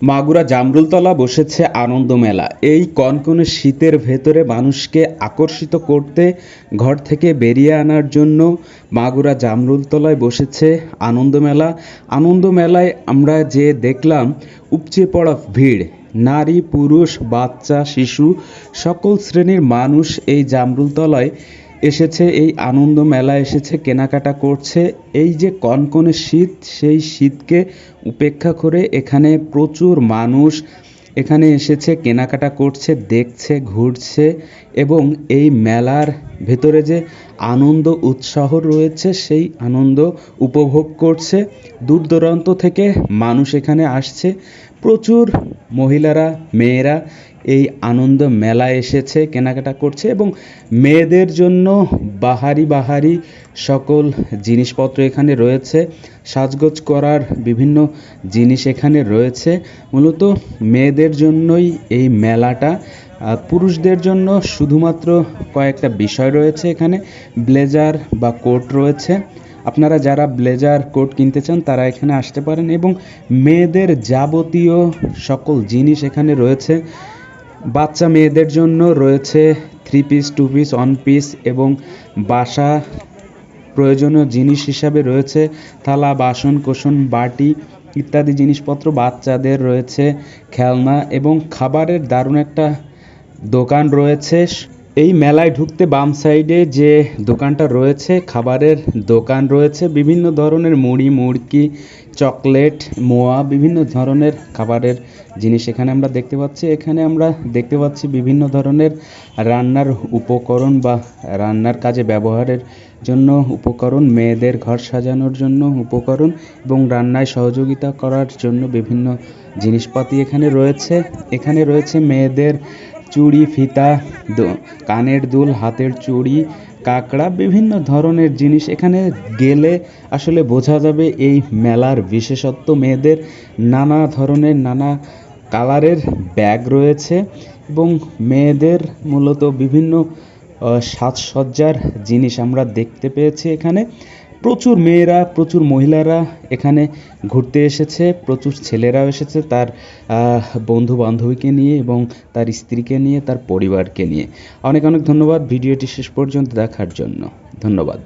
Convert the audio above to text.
মাগুরা জামরুলতলা বসেছে আনন্দ মেলা। এই কনকনে শীতের ভেতরে মানুষকে আকর্ষিত করতে, ঘর থেকে বেরিয়ে আনার জন্য মাগুরা জামরুলতলায় বসেছে আনন্দ মেলা। আনন্দ মেলায় আমরা যে দেখলাম উপচে পড়া ভিড়, নারী পুরুষ বাচ্চা শিশু সকল শ্রেণীর মানুষ এই জামরুলতলায় এসেছে, এই আনন্দ মেলায় এসেছে, কেনাকাটা করছে। এই যে কনকনে শীত, সেই শীতকে উপেক্ষা করে এখানে প্রচুর মানুষ এখানে এসেছে, কেনাকাটা করছে, দেখছে, ঘুরছে এবং এই মেলার ভেতরে যে আনন্দ উৎসাহ রয়েছে সেই আনন্দ উপভোগ করছে। দূর দূরান্ত থেকে মানুষ এখানে আসছে, প্রচুর মহিলারা মেয়েরা এই আনন্দ মেলায় এসেছে, কেনাকাটা করছে এবং মেয়েদের জন্য বাহারি বাহারি সকল জিনিসপত্র এখানে রয়েছে। সাজগোজ করার বিভিন্ন জিনিস এখানে রয়েছে। মূলত মেয়েদের জন্যই এই মেলাটা। পুরুষদের জন্য শুধুমাত্র কয়েকটা বিষয় রয়েছে এখানে। ব্লেজার বা কোট রয়েছে। আপনারা যারা ব্লেজার কোট কিনতে চান তারা এখানে আসতে পারেন এবং মেয়েদের যাবতীয় সকল জিনিস এখানে রয়েছে। বাচ্চা মেয়েদের জন্য রয়েছে 3 পিস 2 পিস 1 পিস এবং বাসা প্রয়োজনীয় জিনিস হিসাবে রয়েছে থালা বাসন কোসন বাটি ইত্যাদি জিনিসপত্র। বাচ্চাদের রয়েছে খেলনা এবং খাবারের দারুণ একটা দোকান রয়েছে। এই মেলায় ঢুকতে বাম সাইডে যে দোকানটা রয়েছে, খাবারের দোকান রয়েছে, বিভিন্ন ধরনের মুড়ি মুড়কি চকলেট মোয়া বিভিন্ন ধরনের খাবারের জিনিস এখানে আমরা দেখতে পাচ্ছি। এখানে আমরা দেখতে পাচ্ছি বিভিন্ন ধরনের রান্নার উপকরণ বা রান্নার কাজে ব্যবহারের জন্য উপকরণ, মেয়েদের ঘর সাজানোর জন্য উপকরণ এবং রান্নায় সহযোগিতা করার জন্য বিভিন্ন জিনিসপাতি এখানে রয়েছে। এখানে রয়েছে মেয়েদের চুড়ি ফিতা, কানের দুল, হাতের চুড়ি, কাঁকড়া, বিভিন্ন ধরনের জিনিস। এখানে গেলে আসলে বোঝা যাবে এই মেলার বিশেষত্ব। মেয়েদের নানা ধরনের নানা কালারের ব্যাগ রয়েছে এবং মেয়েদের মূলত বিভিন্ন সাজসজ্জার জিনিস আমরা দেখতে পেয়েছি এখানে। প্রচুর মেয়েরা প্রচুর মহিলারা এখানে ঘুরতে এসেছে, প্রচুর ছেলেরাও এসেছে তার বন্ধু বান্ধবীকে নিয়ে এবং তার স্ত্রীকে নিয়ে, তার পরিবারকে নিয়ে। অনেক অনেক ধন্যবাদ ভিডিওটি শেষ পর্যন্ত দেখার জন্য। ধন্যবাদ।